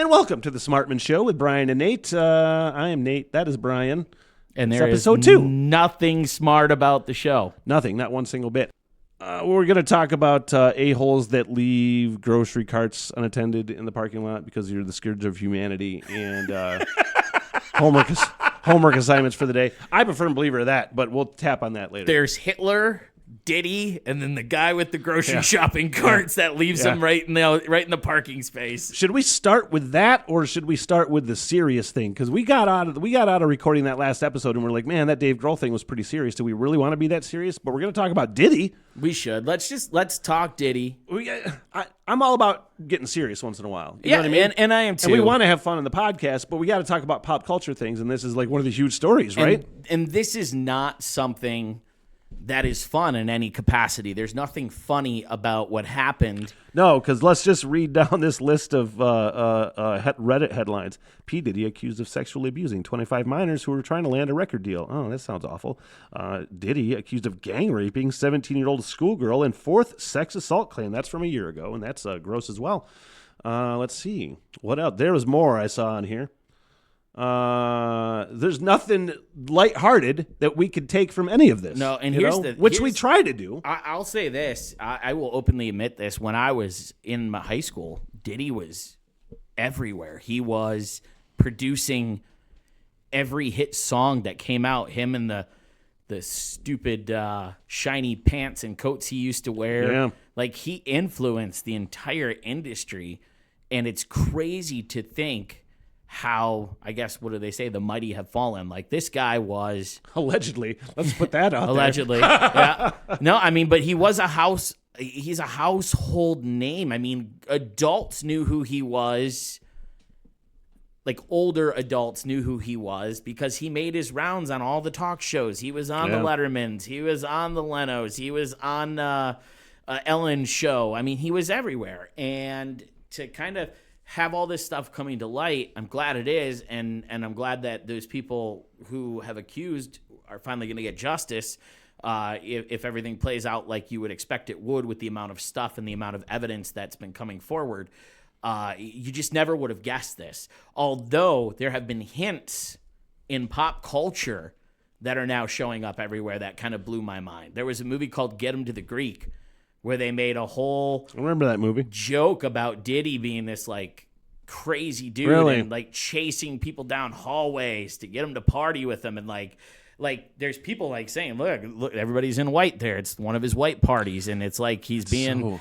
And welcome to the Smartman Show with Brian and Nate. I am Nate. That is Brian. And It's there is episode 2. nothing smart about the show. Nothing, not one single bit. We're going to talk about a-holes that leave grocery carts unattended in the parking lot because you're the scourge of humanity, and homework assignments for the day. I'm a firm believer of that, but we'll tap on that later. There's Hitler, Diddy, and then the guy with the grocery shopping carts that leaves him right in the parking space. Should we start with that, or should we start with the serious thing? Because we got out of recording that last episode, and we're like, man, that Dave Grohl thing was pretty serious. Do we really want to be that serious? But we're going to talk about Diddy. We should. Let's talk Diddy. I'm all about getting serious once in a while. You yeah, know what I mean? and I am too. And we want to have fun on the podcast, but we got to talk about pop culture things, and this is like one of the huge stories, right? And this is not something that is fun in any capacity. There's nothing funny about what happened. No, because let's just read down this list of Reddit headlines. P. Diddy accused of sexually abusing 25 minors who were trying to land a record deal. Oh, that sounds awful. Diddy accused of gang raping 17-year-old schoolgirl and 4th sex assault claim. That's from a year ago, and that's gross as well. Let's see. What else? There was more I saw on here. There's nothing lighthearted that we could take from any of this. No, and which we try to do. I'll say this. I will openly admit this. When I was in my high school, Diddy was everywhere. He was producing every hit song that came out. Him and the stupid shiny pants and coats he used to wear. Yeah. Like, he influenced the entire industry, and it's crazy to think how, I guess, what do they say? The mighty have fallen. Like, this guy was allegedly. Let's put that out allegedly. Yeah. No, I mean, but he's a household name. I mean, adults knew who he was. Like, older adults knew who he was because he made his rounds on all the talk shows. He was on the Lettermans. He was on the Lenos. He was on Ellen's show. I mean, he was everywhere. And to kind of have all this stuff coming to light, I'm glad it is, and I'm glad that those people who have accused are finally going to get justice if everything plays out like you would expect it would with the amount of stuff and the amount of evidence that's been coming forward. You just never would have guessed this, although there have been hints in pop culture that are now showing up everywhere that kind of blew my mind. There was a movie called Get Him to the Greek, where they made a whole I remember that movie joke about Diddy being this like crazy dude and like chasing people down hallways to get them to party with him, and like there's people like saying, look, everybody's in white there. It's one of his white parties, and it's like he's being.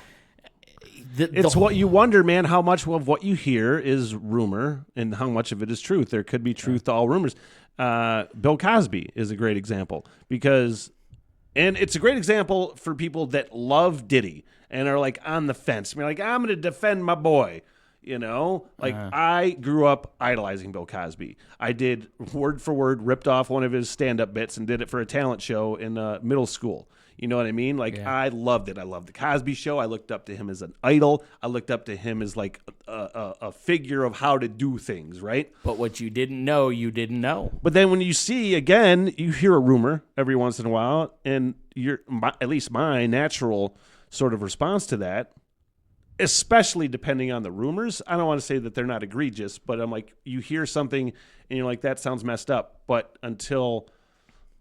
It's what you wonder, man. How much of what you hear is rumor, and how much of it is truth? There could be truth to all rumors. Bill Cosby is a great example because. And it's a great example for people that love Diddy and are like on the fence. I mean, like, I'm going to defend my boy, you know? Like, I grew up idolizing Bill Cosby. I did word for word, ripped off one of his stand-up bits and did it for a talent show in middle school. You know what I mean? Like, I loved it. I loved the Cosby Show. I looked up to him as an idol. I looked up to him as like a figure of how to do things, right? But what you didn't know, you didn't know. But then when you see, again, you hear a rumor every once in a while, and at least my natural sort of response to that, especially depending on the rumors, I don't want to say that they're not egregious, but I'm like, you hear something and you're like, that sounds messed up. But until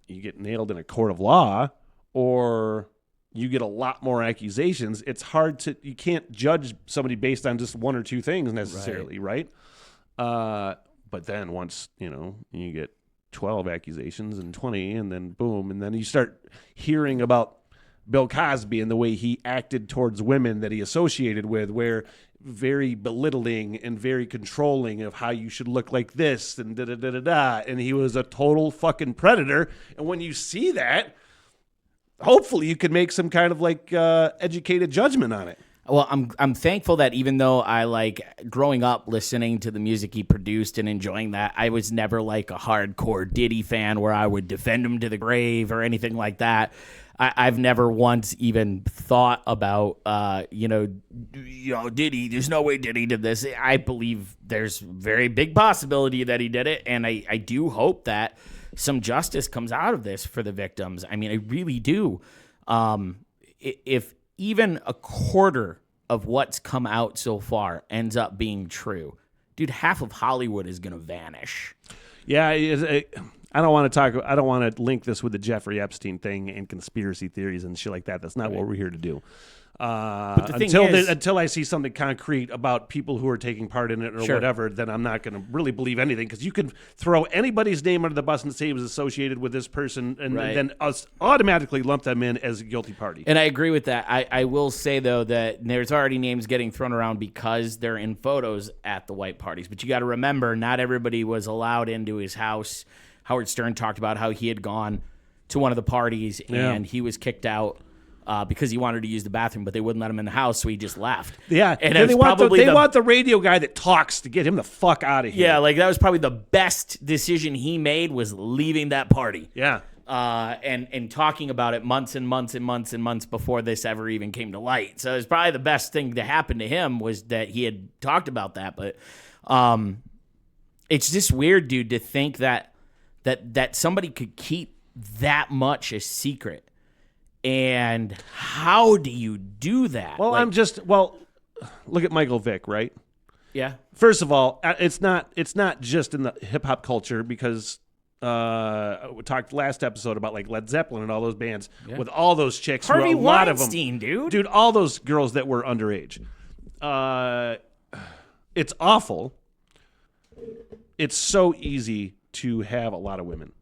you get nailed in a court of law, or you get a lot more accusations, it's hard you can't judge somebody based on just one or two things necessarily, right? But then once, you get 12 accusations and 20, and then boom, and then you start hearing about Bill Cosby and the way he acted towards women that he associated with, where very belittling and very controlling of how you should look like this and da-da-da-da-da, and he was a total fucking predator. And when you see that, hopefully you could make some kind of like educated judgment on it. Well, I'm thankful that even though I like growing up listening to the music he produced and enjoying that, I was never like a hardcore Diddy fan where I would defend him to the grave or anything like that. I've never once even thought about, Diddy. There's no way Diddy did this. I believe there's very big possibility that he did it, and I do hope that some justice comes out of this for the victims. I mean, I really do. If even a quarter of what's come out so far ends up being true, dude, half of Hollywood is going to vanish. Yeah, I don't want to link this with the Jeffrey Epstein thing and conspiracy theories and shit like that. That's not what we're here to do. But the thing is, until I see something concrete about people who are taking part in it or whatever, then I'm not going to really believe anything, because you can throw anybody's name under the bus and say it was associated with this person, and then us automatically lump them in as a guilty party. And I agree with that. I will say, though, that there's already names getting thrown around because they're in photos at the white parties. But you got to remember, not everybody was allowed into his house. Howard Stern talked about how he had gone to one of the parties and he was kicked out because he wanted to use the bathroom, but they wouldn't let him in the house, so he just left. Yeah, and they want the radio guy that talks to get him the fuck out of here. Yeah, like that was probably the best decision he made, was leaving that party. Yeah. And talking about it months and months and months and months before this ever even came to light. So it's probably the best thing to happen to him was that he had talked about that. But it's just weird, dude, to think that somebody could keep that much a secret. And how do you do that? Well, look at Michael Vick, right? Yeah. First of all, it's not just in the hip hop culture, because we talked last episode about like Led Zeppelin and all those bands with all those chicks. Harvey a lot Weinstein, of them, dude, all those girls that were underage. It's awful. It's so easy to have a lot of women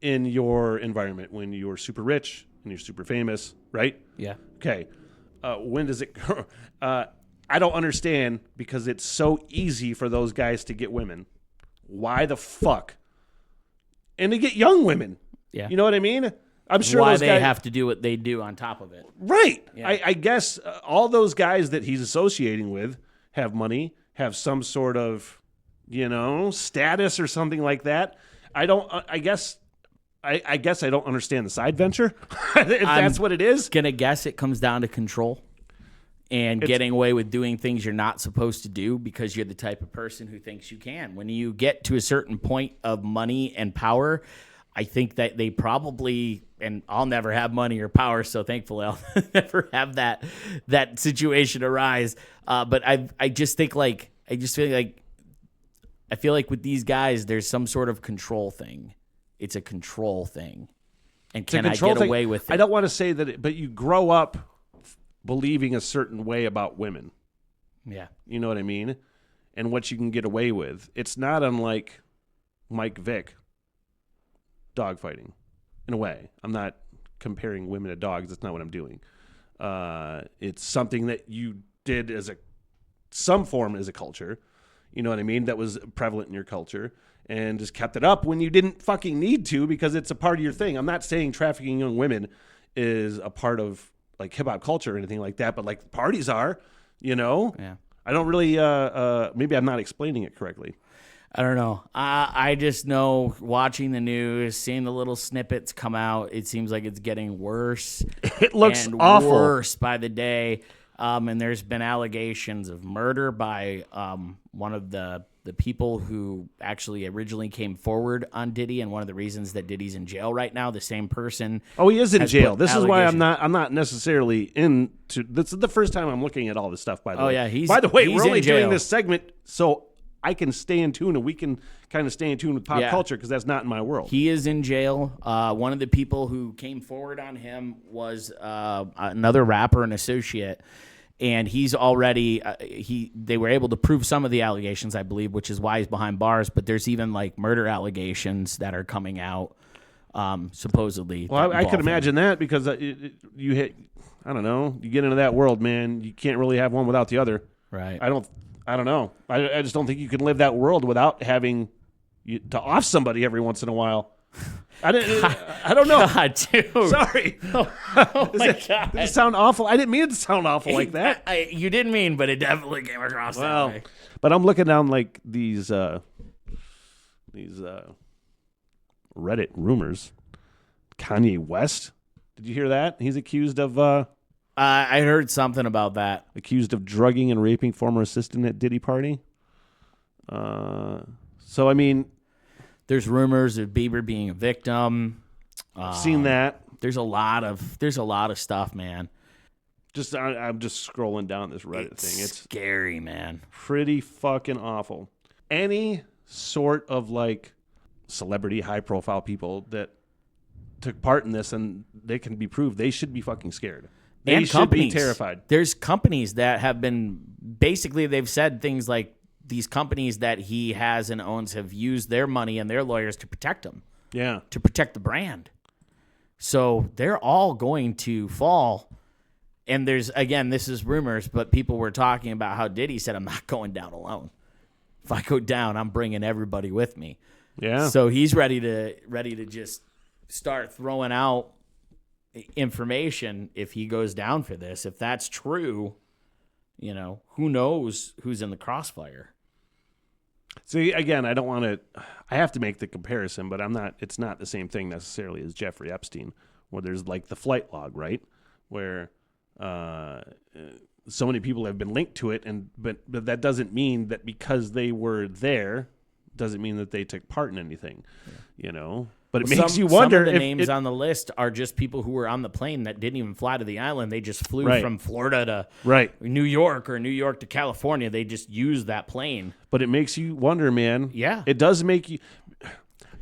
in your environment when you're super rich and you're super famous, right? Yeah. Okay. When does it go? I don't understand, because it's so easy for those guys to get women. Why the fuck? And to get young women. Yeah. You know what I mean? I'm sure why those they guys have to do what they do on top of it. Right. Yeah. I guess all those guys that he's associating with have money, have some sort of, status or something like that. I guess I don't understand the side venture, if that's what it is. Gonna guess it comes down to control and getting away with doing things you're not supposed to do because you're the type of person who thinks you can. When you get to a certain point of money and power, I think that they probably, and I'll never have money or power, so thankfully I'll never have that situation arise. But I feel like with these guys, there's some sort of control thing. It's a control thing. And can I get away with it? I don't want to say that, but you grow up believing a certain way about women. Yeah. You know what I mean? And what you can get away with. It's not unlike Mike Vick dogfighting, in a way. I'm not comparing women to dogs. That's not what I'm doing. It's something that you did as some form as a culture. You know what I mean? That was prevalent in your culture, and just kept it up when you didn't fucking need to, because it's a part of your thing. I'm not saying trafficking young women is a part of like hip hop culture or anything like that, but like parties are, Yeah. I don't really, maybe I'm not explaining it correctly. I don't know. I just know, watching the news, seeing the little snippets come out, it seems like it's getting worse. It looks and awful. Worse by the day. And there's been allegations of murder by one of the people who actually originally came forward on Diddy, and one of the reasons that Diddy's in jail right now, the same person. Oh, he is in jail. This is why I'm not necessarily into. This is the first time I'm looking at all this stuff. By the way. Oh yeah, by the way, we're only doing doing this segment so I can stay in tune, and we can kind of stay in tune with pop culture, because that's not in my world. He is in jail. One of the people who came forward on him was another rapper and associate. And he's already they were able to prove some of the allegations, I believe, which is why he's behind bars. But there's even like murder allegations that are coming out, supposedly. Well, I could imagine that, because you hit, I don't know, you get into that world, man. You can't really have one without the other. Right. I don't know. I just don't think you can live that world without having to off somebody every once in a while. I don't know. God, dude. Sorry. Oh my God. Does it sound awful? I didn't mean it to sound awful like that. You didn't mean, but it definitely came across that way. But I'm looking down like these Reddit rumors. Kanye West. Did you hear that? He's accused of I heard something about that. Accused of drugging and raping former assistant at Diddy party. So I mean, there's rumors of Bieber being a victim. Seen that. There's a lot of stuff, man. I'm just scrolling down this Reddit thing. It's scary, man. pretty fucking awful. Any sort of like celebrity, high profile people that took part in this and they can be proved, they should be fucking scared. They And should companies. be terrified. There's companies that have been basically, they've said things like these companies that he has and owns have used their money and their lawyers to protect him, Yeah. to protect the brand. So they're all going to fall. And there's, again, this is rumors, but people were talking about how Diddy said, I'm not going down alone. If I go down, I'm bringing everybody with me. Yeah. So he's ready to just start throwing out information if he goes down for this. If that's true, you know, who knows who's in the crossfire. See, again, I have to make the comparison, but it's not the same thing necessarily as Jeffrey Epstein, where there's like the flight log, right? Where so many people have been linked to it, but that doesn't mean that because they were there, doesn't mean that they took part in anything, you know? But it makes you wonder some of the if names on the list are just people who were on the plane that didn't even fly to the island. They just flew from Florida to New York or New York to California. They just used that plane. But it makes you wonder, man. Yeah. It does make you.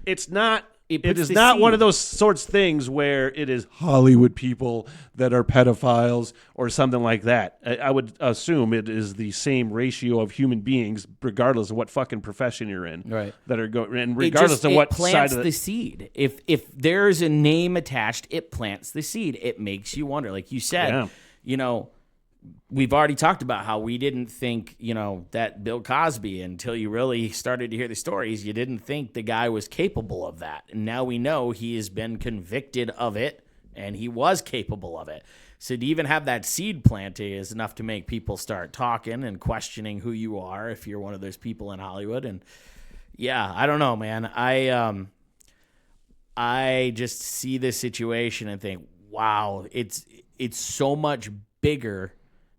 It's not. It is the not one seed. of those sorts of things where it is Hollywood people that are pedophiles or something like that. I would assume it is the same ratio of human beings, regardless of what fucking profession you're in, Right. that are going, and regardless of it what plants side of the seed. If there's a name attached, it plants the seed. It makes you wonder. Like you said, you know, we've already talked about how we didn't think, you know, that Bill Cosby, until you really started to hear the stories, you didn't think the guy was capable of that. And now we know he has been convicted of it, and he was capable of it. So to even have that seed planted is enough to make people start talking and questioning who you are if you're one of those people in Hollywood. And yeah, I don't know, man. I just see this situation and think, wow, it's so much bigger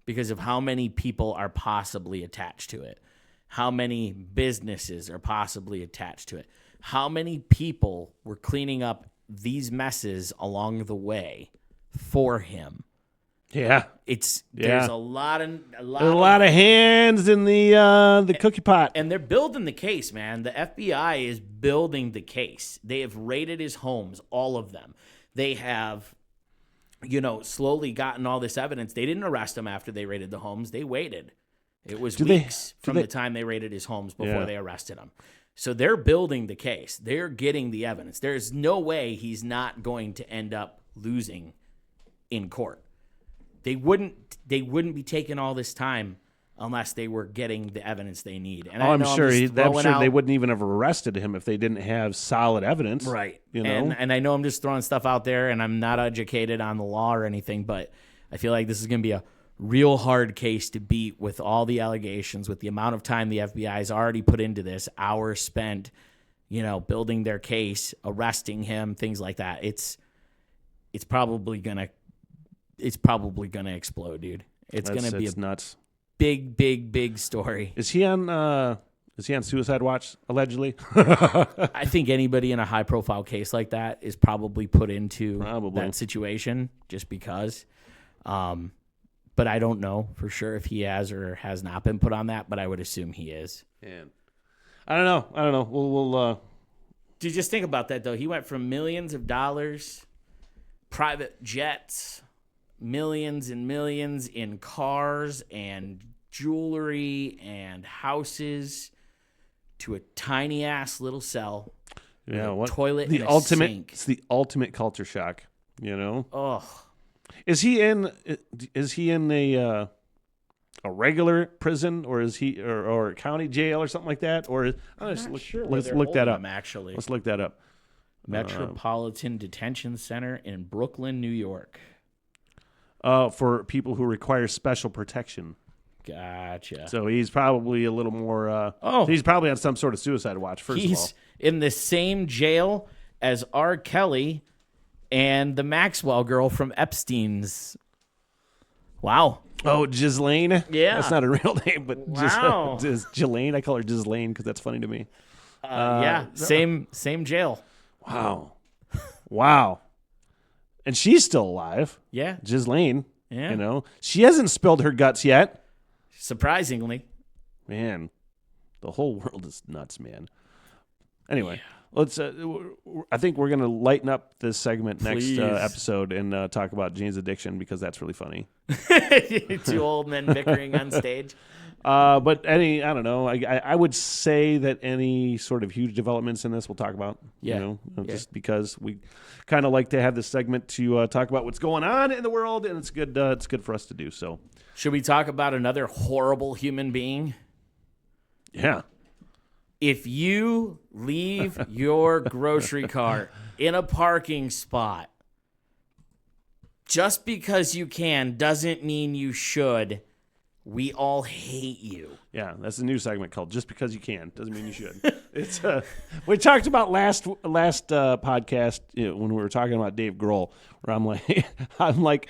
because of how many people are possibly attached to it, how many businesses are possibly attached to it, how many people were cleaning up these messes along the way for him. Yeah. There's a lot of hands in the cookie pot. And they're building the case, man. The FBI is building the case. They have raided his homes, all of them. They have, you know, slowly gotten all this evidence. They didn't arrest him after they raided the homes. They waited. It was weeks from the time they raided his homes before they arrested him. So they're building the case. They're getting the evidence. There's no way he's not going to end up losing in court. They wouldn't be taking all this time unless they were getting the evidence they need. And I'm sure they wouldn't even have arrested him if they didn't have solid evidence. Right. You know? And I know I'm just throwing stuff out there, and I'm not educated on the law or anything, but I feel like this is going to be a real hard case to beat with all the allegations, with the amount of time the FBI has already put into this, hours spent, you know, building their case, arresting him, things like that. It's probably gonna explode, dude. It's gonna be nuts. Big story. Is he on suicide watch, allegedly? I think anybody in a high profile case like that is probably put into that situation just because. But I don't know for sure if he has or has not been put on that, but I would assume he is. And I don't know. We'll Dude, just think about that, though. He went from millions of dollars, private jets, millions and millions in cars and jewelry and houses to a tiny ass little cell. Yeah, with a toilet the and ultimate a sink. It's the ultimate culture shock, you know? Ugh. Is he in a regular prison, or is he or county jail or something like that? Or let's look that up. Actually, let's look that up. Metropolitan Detention Center in Brooklyn, New York. For people who require special protection. Gotcha. So he's probably a little more. He's probably on some sort of suicide watch. He's in the same jail as R. Kelly and the Maxwell girl from Epstein's. Wow. Oh, Ghislaine? Yeah. That's not a real name, but wow. Ghislaine. I call her Ghislaine because that's funny to me. Same jail. Wow. Wow. And she's still alive. Yeah. Ghislaine. Yeah. You know, she hasn't spilled her guts yet. Surprisingly. Man, the whole world is nuts, man. Anyway, let's. I think we're gonna lighten up this segment next episode and talk about Jane's addiction because that's really funny. 2 old men bickering on stage. But I don't know. I would say that any sort of huge developments in this we'll talk about. Yeah. You know, just because we kind of like to have this segment to talk about what's going on in the world, and it's good. It's good for us to do so. Should we talk about another horrible human being? Yeah. If you leave your grocery cart in a parking spot, just because you can doesn't mean you should. We all hate you. Yeah, that's a new segment called "Just Because You Can Doesn't Mean You Should." It's we talked about last podcast when we were talking about Dave Grohl, where I'm like,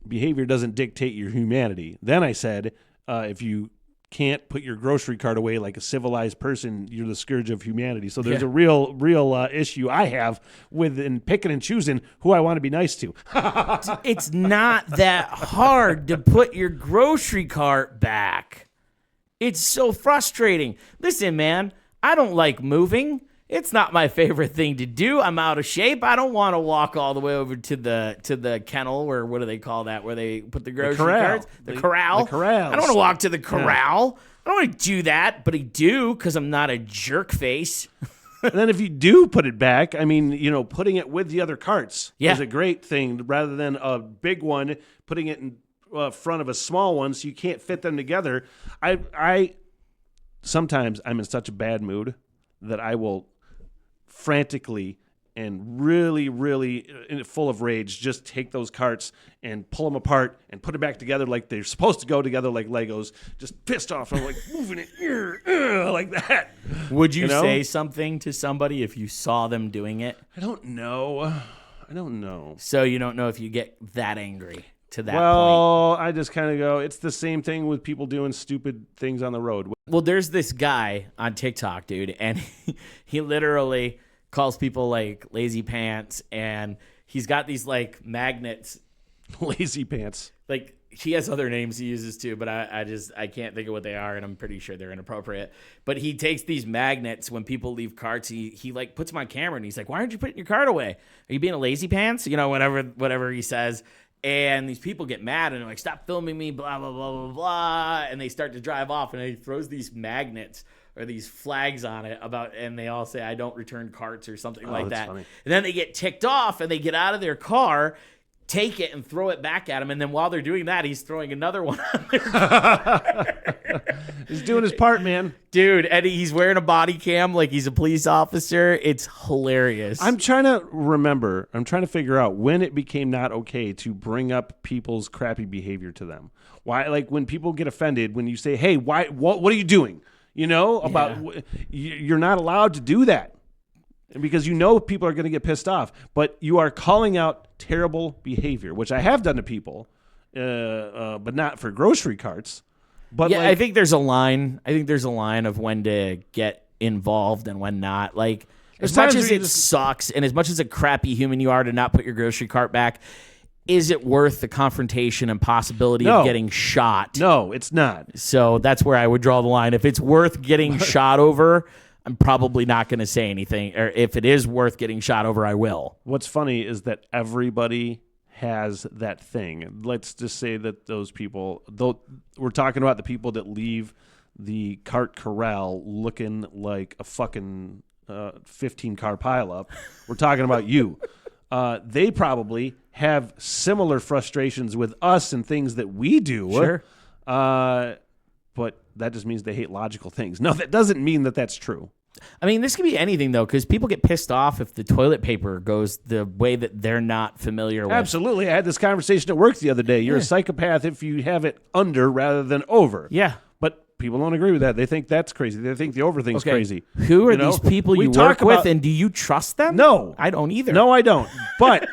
behavior doesn't dictate your humanity. Then I said, if you can't put your grocery cart away like a civilized person, you're the scourge of humanity. So there's a real issue I have with in picking and choosing who I want to be nice to. It's not that hard to put your grocery cart back. It's so frustrating. Listen, man, I don't like moving. It's not my favorite thing to do. I'm out of shape. I don't want to walk all the way over to the kennel, or what do they call that, where they put the grocery carts? The corral. The corrals. I don't want to walk to the corral. I don't want to do that, but I do because I'm not a jerk face. And then if you do put it back, I mean, you know, putting it with the other carts is a great thing rather than a big one, putting it in front of a small one so you can't fit them together. I sometimes I'm in such a bad mood that I will frantically and really, really full of rage just take those carts and pull them apart and put it back together like they're supposed to go together like Legos. Just pissed off. I'm like moving it like that. Would you say something to somebody if you saw them doing it? I don't know. So you don't know if you get that angry to that point. Well, I just kind of go, it's the same thing with people doing stupid things on the road. Well, there's this guy on TikTok, dude, and he literally calls people like lazy pants, and he's got these like magnets. Lazy pants. Like, he has other names he uses too, but I can't think of what they are, and I'm pretty sure they're inappropriate. But he takes these magnets when people leave carts. He like puts them on camera, and he's like, "Why aren't you putting your cart away? Are you being a lazy pants?" You know, whatever he says. And these people get mad and they're like, "Stop filming me, blah, blah, blah, blah, blah." And they start to drive off, and he throws these magnets or these flags on it and they all say, "I don't return carts," or something like that. Funny. And then they get ticked off and they get out of their car, take it and throw it back at him. And then while they're doing that, he's throwing another one on their car. He's doing his part, man. Dude, and he's wearing a body cam like he's a police officer. It's hilarious. I'm trying to figure out when it became not okay to bring up people's crappy behavior to them. Why, like when people get offended, when you say, "Hey, what are you doing?" You know, you're not allowed to do that. Because you know people are going to get pissed off, but you are calling out terrible behavior, which I have done to people, but not for grocery carts. But yeah, I think there's a line. I think there's a line of when to get involved and when not. Like, as much as it sucks and as much as a crappy human you are to not put your grocery cart back, is it worth the confrontation and possibility of getting shot? No, it's not. So that's where I would draw the line. If it's worth getting shot over, I'm probably not going to say anything. Or if it is worth getting shot over, I will. What's funny is that everybody has that thing. Let's just say that those people, though, we're talking about the people that leave the cart corral looking like a fucking 15-car pileup. We're talking about you. They probably have similar frustrations with us and things that we do. Sure. But that just means they hate logical things. No, that doesn't mean that that's true. I mean, this could be anything, though, because people get pissed off if the toilet paper goes the way that they're not familiar with. Absolutely. I had this conversation at work the other day. You're a psychopath if you have it under rather than over. Yeah. But people don't agree with that. They think that's crazy. They think the over thing's crazy. Who are these people you work with, and do you trust them? No. I don't either. No, I don't. But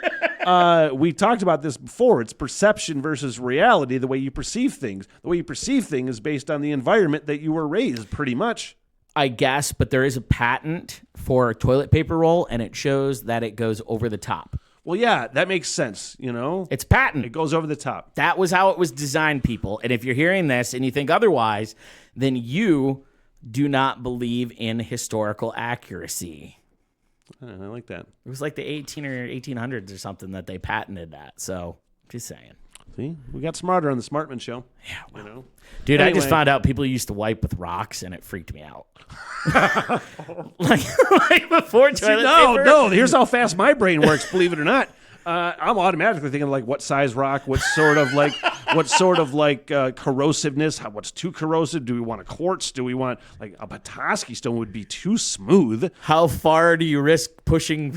we talked about this before. It's perception versus reality, the way you perceive things. The way you perceive things is based on the environment that you were raised, pretty much. I guess, but there is a patent for a toilet paper roll, and it shows that it goes over the top. Well, yeah, that makes sense. It's patent. It goes over the top. That was how it was designed, people. And if you're hearing this and you think otherwise, then you do not believe in historical accuracy. I like that. It was like the 1800s or something that they patented that. So, just saying. See, we got smarter on the Smartman show. Yeah, well. Dude, anyway. I just found out people used to wipe with rocks, and it freaked me out. like before toilet paper. No. Here's how fast my brain works. Believe it or not, I'm automatically thinking like what size rock, what sort of corrosiveness. What's too corrosive? Do we want a quartz? Do we want like a Petoskey stone? Would be too smooth. How far do you risk pushing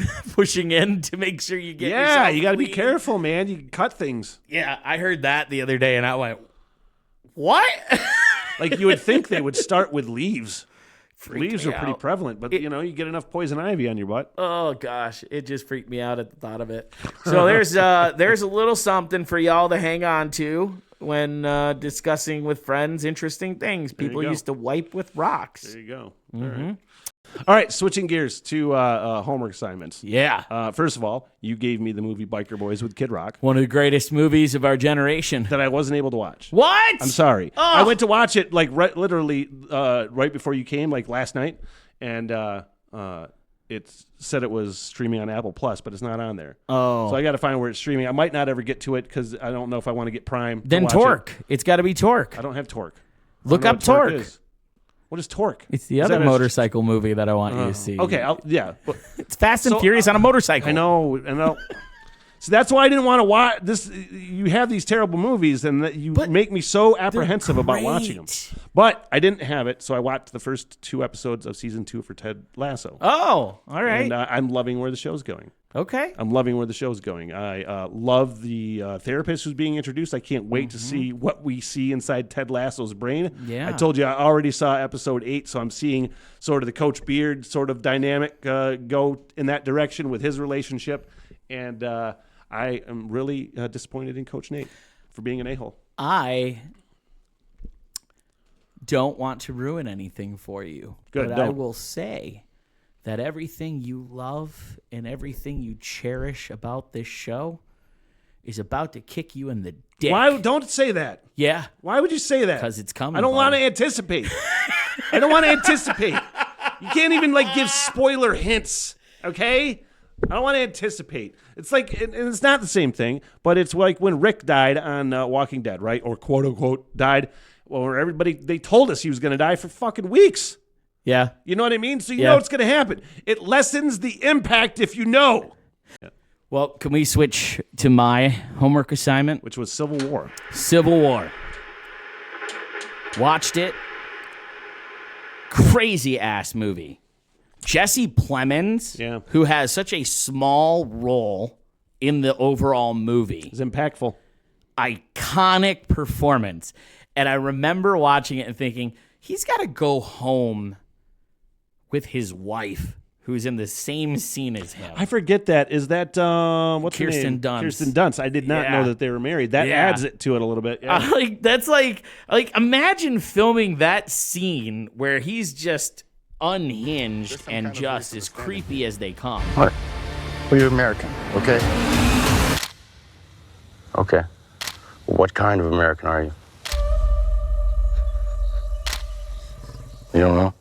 in to make sure you get? Yeah, you got to be careful, man. You can cut things. Yeah, I heard that the other day, and I went, "What?" Like you would think they would start with leaves. Leaves are pretty out. prevalent, but you get enough poison ivy on your butt. Oh gosh, it just freaked me out at the thought of it. So there's a little something for y'all to hang on to when discussing with friends interesting things. People used to wipe with rocks. There you go. Mm-hmm. All right, switching gears to homework assignments. Yeah. First of all, you gave me the movie Biker Boys with Kid Rock. One of the greatest movies of our generation. That I wasn't able to watch. What? I'm sorry. Oh. I went to watch it like literally right before you came, like last night, and it said it was streaming on Apple Plus, but it's not on there. Oh. So I got to find where it's streaming. I might not ever get to it because I don't know if I want to get Prime. Then Torque. It's got to be Torque. I don't have Torque. Look up Torque. What is Torque? It's the other motorcycle movie that I want you to see. Okay, it's Fast and Furious on a motorcycle. I know. So that's why I didn't want to watch this. You have these terrible movies, and you make me so apprehensive about watching them. But I didn't have it, so I watched the first 2 episodes of season 2 for Ted Lasso. Oh, all right. And I'm loving where the show's going. Okay. I'm loving where the show's going. I love the therapist who's being introduced. I can't wait to see what we see inside Ted Lasso's brain. Yeah. I told you I already saw episode 8, so I'm seeing sort of the Coach Beard sort of dynamic go in that direction with his relationship. And I am really disappointed in Coach Nate for being an a-hole. I don't want to ruin anything for you. Good, but don't. I will say that everything you love and everything you cherish about this show is about to kick you in the dick. Why? Don't say that. Yeah. Why would you say that? Because it's coming. I don't want to anticipate. I don't want to anticipate. You can't even give spoiler hints, okay? I don't want to anticipate. It's like, and it's not the same thing, but it's like when Rick died on Walking Dead, right? Or quote unquote died. Well, they told us he was going to die for fucking weeks. Yeah. You know what I mean? So you know what's going to happen. It lessens the impact if you know. Yeah. Well, can we switch to my homework assignment? Which was Civil War. Civil War. Watched it. Crazy ass movie. Jesse Plemons, who has such a small role in the overall movie. It's impactful. Iconic performance. And I remember watching it and thinking, he's got to go home with his wife, who's in the same scene as him. I forget that. Is that, what's her name? Kirsten Dunst. Kirsten Dunst. I did not know that they were married. That adds it to it a little bit. Yeah. That's like imagine filming that scene where he's just unhinged and just as creepy as they come. What? Well, you're American, okay? Okay. Well, what kind of American are you? You don't know?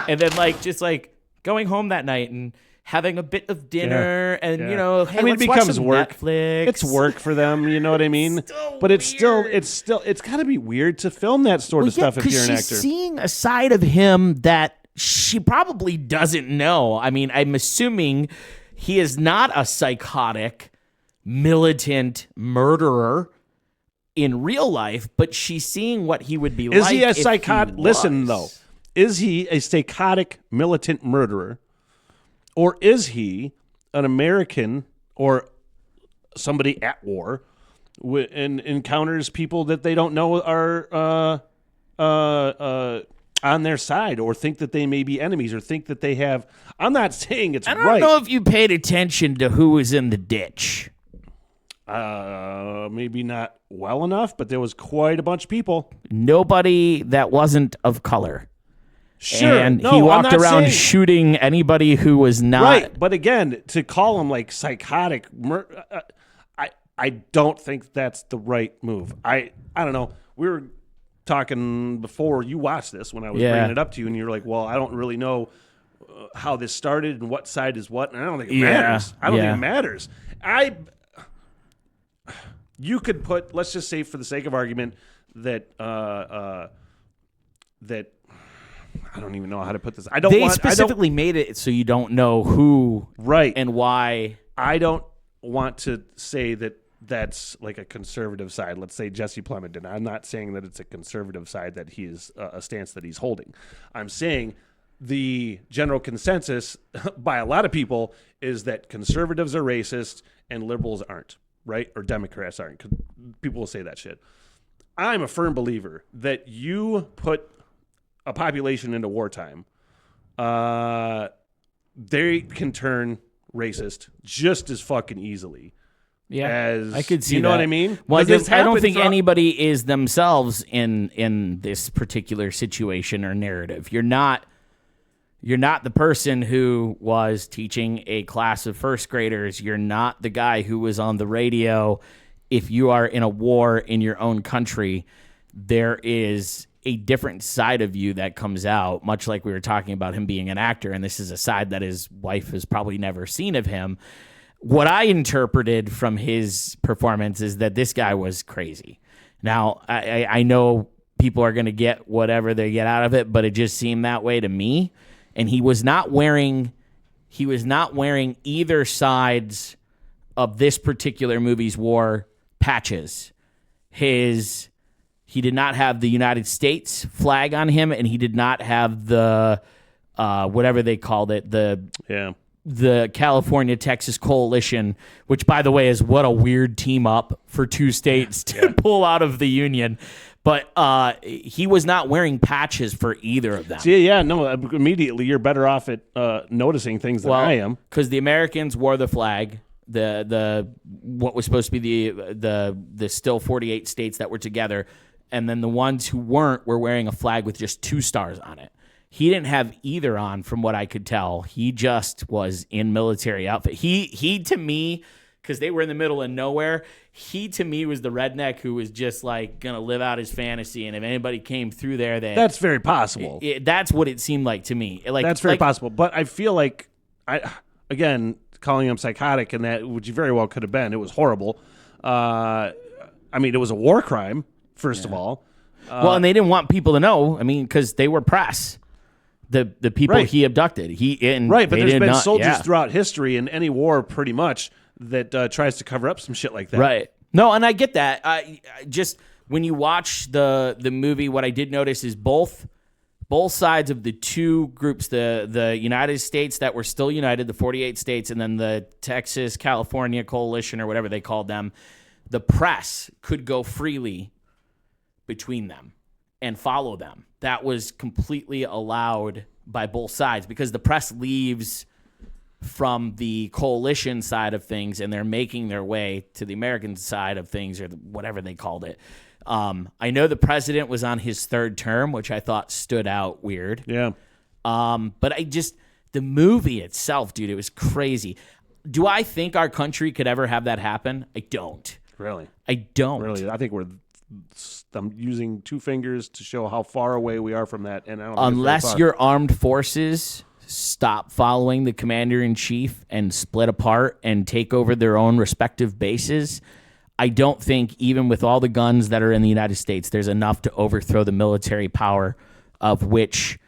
And then just going home that night and having a bit of dinner and hey, it becomes work. Netflix. It's work for them, you know what I mean? But it's got to be weird to film that sort of stuff if you're an actor. She's seeing a side of him that she probably doesn't know. I mean, I'm assuming he is not a psychotic, militant murderer in real life, but she's seeing what he would be like. Is he a psychotic? Listen, though. Is he a psychotic militant murderer? Or is he an American or somebody at war and encounters people that they don't know are on their side or think that they may be enemies or think that they have... I'm not saying it's right. I don't know if you paid attention to who was in the ditch. Maybe not well enough, but there was quite a bunch of people. Nobody that wasn't of color. Sure. And No, he I'm walked not around saying- shooting anybody who was not. Right, but again, to call him like psychotic, I don't think that's the right move. I don't know. We were talking before you watched this when I was bringing it up to you, and you were like, "Well, I don't really know how this started and what side is what," and I don't think it matters. I don't think it matters. You could put, let's just say, for the sake of argument, that that. I don't even know how to put this. They specifically made it so you don't know who and why. I don't want to say that that's like a conservative side. Let's say Jesse Plemons did. I'm not saying that it's a conservative side that he is a stance that he's holding. I'm saying the general consensus by a lot of people is that conservatives are racist and liberals aren't, right? Or Democrats aren't. People will say that shit. I'm a firm believer that you put a population into wartime, they can turn racist just as fucking easily. Yeah, as, I could see. You know that. what I mean? Well, I don't think anybody is themselves in this particular situation or narrative. You're not the person who was teaching a class of first graders. You're not the guy who was on the radio. If you are in a war in your own country, there is a different side of you that comes out, much like we were talking about him being an actor, and this is a side that his wife has probably never seen of him. What I interpreted from his performance is that this guy was crazy. Now, I know people are going to get whatever they get out of it, but it just seemed that way to me. And he was not wearing either sides of this particular movie's war patches. He did not have the United States flag on him, and he did not have the whatever they called it, the California-Texas coalition, which, by the way, is what a weird team up for two states to pull out of the union. But he was not wearing patches for either of them. See, immediately you're better off at noticing things than I am. Because the Americans wore the flag, the what was supposed to be the still 48 states that were together, and then the ones who weren't were wearing a flag with just 2 stars on it. He didn't have either on, from what I could tell. He just was in military outfit. He to me, because they were in the middle of nowhere, he to me was the redneck who was just like gonna live out his fantasy. And if anybody came through there, that's very possible. That's what it seemed like to me. That's very possible. But I feel like again, calling him psychotic, and that, which he very well could have been. It was horrible. I mean, it was a war crime. First of all, and they didn't want people to know. I mean, because they were press. The people he abducted. But there's been soldiers throughout history in any war, pretty much, that tries to cover up some shit like that. Right. No, and I get that. I just when you watch the movie, what I did notice is both sides of the two groups, the United States that were still united, the 48 states, and then the Texas, California coalition or whatever they called them, the press could go freely between them and follow them. That was completely allowed by both sides because the press leaves from the coalition side of things and they're making their way to the American side of things, or whatever they called it. I know the president was on his 3rd term, which I thought stood out weird. Yeah. But the movie itself, dude, it was crazy. Do I think our country could ever have that happen? I don't. Really? I don't. Really? I think I'm using 2 fingers to show how far away we are from that. And I don't unless your armed forces stop following the commander-in-chief and split apart and take over their own respective bases, I don't think, even with all the guns that are in the United States, there's enough to overthrow the military power of which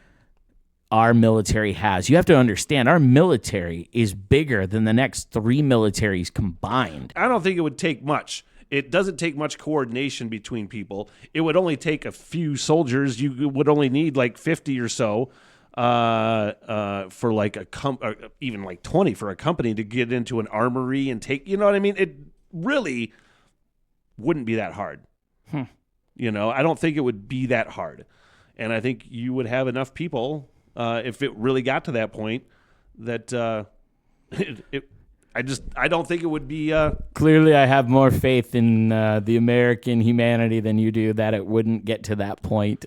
our military has. You have to understand, our military is bigger than the next 3 militaries combined. I don't think it would take much. It doesn't take much coordination between people. It would only take a few soldiers. You would only need like 50 or so for like even like 20 for a company to get into an armory and take, you know what I mean? It really wouldn't be that hard. You know, I don't think it would be that hard. And I think you would have enough people if it really got to that point that I don't think it would be. Clearly, I have more faith in the American humanity than you do that it wouldn't get to that point.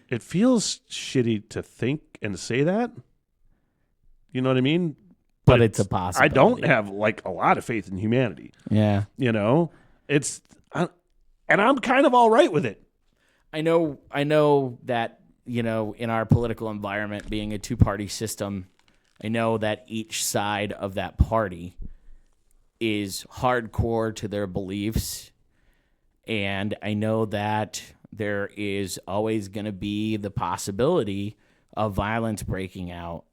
it feels shitty to think and to say that. You know what I mean? But it's a possibility. I don't have like a lot of faith in humanity. Yeah. You know, and I'm kind of all right with it. I know that, you know, in our political environment, being a two-party system, I know that each side of that party is hardcore to their beliefs. And I know that there is always going to be the possibility of violence breaking out.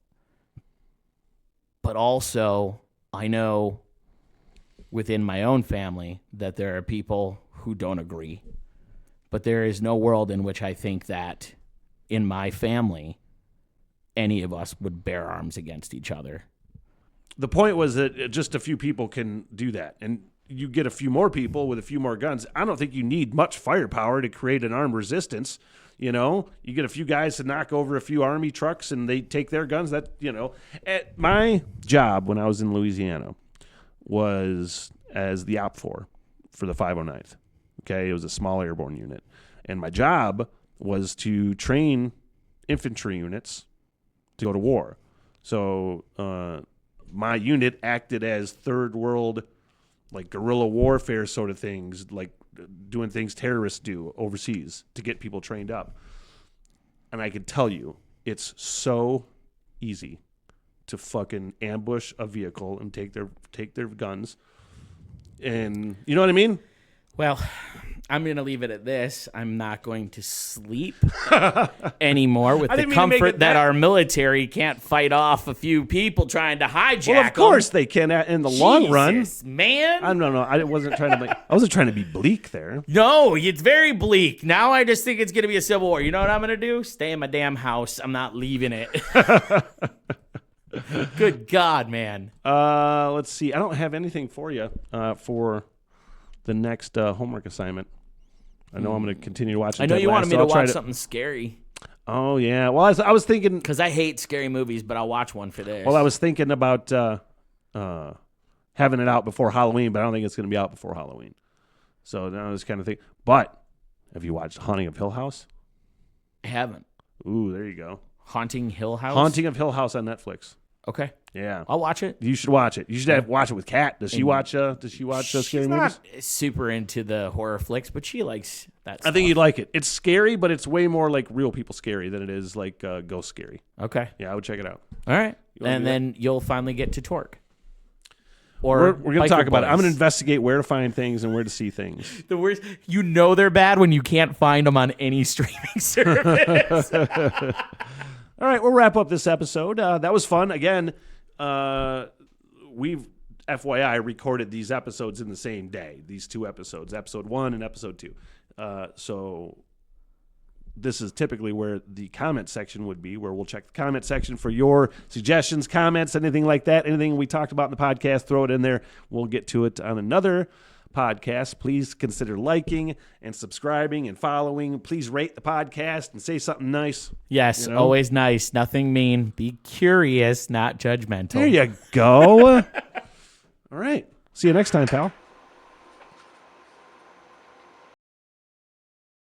But also, I know within my own family that there are people who don't agree. But there is no world in which I think that in my family, any of us would bear arms against each other. The point was that just a few people can do that. And you get a few more people with a few more guns. I don't think you need much firepower to create an armed resistance. You know, you get a few guys to knock over a few army trucks and they take their guns. That, you know, at my job when I was in Louisiana was as the OPFOR for the 509th. Okay, it was a small airborne unit. And my job was to train infantry units to go to war. So my unit acted as third world, like guerrilla warfare sort of things, like doing things terrorists do overseas to get people trained up. And I can tell you, it's so easy to fucking ambush a vehicle and take their guns. And you know what I mean? Well, I'm going to leave it at this. I'm not going to sleep anymore with the comfort that our military can't fight off a few people trying to hijack them. Well, of course they can in the long run. Man. I don't know. I wasn't trying to be bleak there. No, it's very bleak. Now I just think it's going to be a civil war. You know what I'm going to do? Stay in my damn house. I'm not leaving it. Good God, man. Let's see. I don't have anything for you for the next homework assignment. I know I'm going to continue to watch it. I know you wanted me to watch something scary. Oh, yeah. Well, I was thinking... Because I hate scary movies, but I'll watch one for this. Well, I was thinking about having it out before Halloween, but I don't think it's going to be out before Halloween. So now this kind of thing. But have you watched Haunting of Hill House? I haven't. Ooh, there you go. Haunting Hill House? Haunting of Hill House on Netflix. Okay. Yeah. I'll watch it. You should watch it. You should watch it with Kat. Does she watch scary movies? She's not super into the horror flicks, but she likes that stuff. I think you'd like it. It's scary, but it's way more like real people scary than it is like ghost scary. Okay. Yeah, I would check it out. All right. And then you'll finally get to Torque. Or we're going to talk about it. I'm going to investigate where to find things and where to see things. The worst, you know they're bad when you can't find them on any streaming service. All right, we'll wrap up this episode. That was fun. Again, we've, FYI, recorded these episodes in the same day, these two episodes, episode 1 and episode 2. So this is typically where the comment section would be, where we'll check the comment section for your suggestions, comments, anything like that. Anything we talked about in the podcast, throw it in there. We'll get to it on another podcast. Please consider liking and subscribing and following. Please rate the podcast and say something nice. Yes, always nice. Nothing mean. Be curious, not judgmental. There you go. All right. See you next time, pal.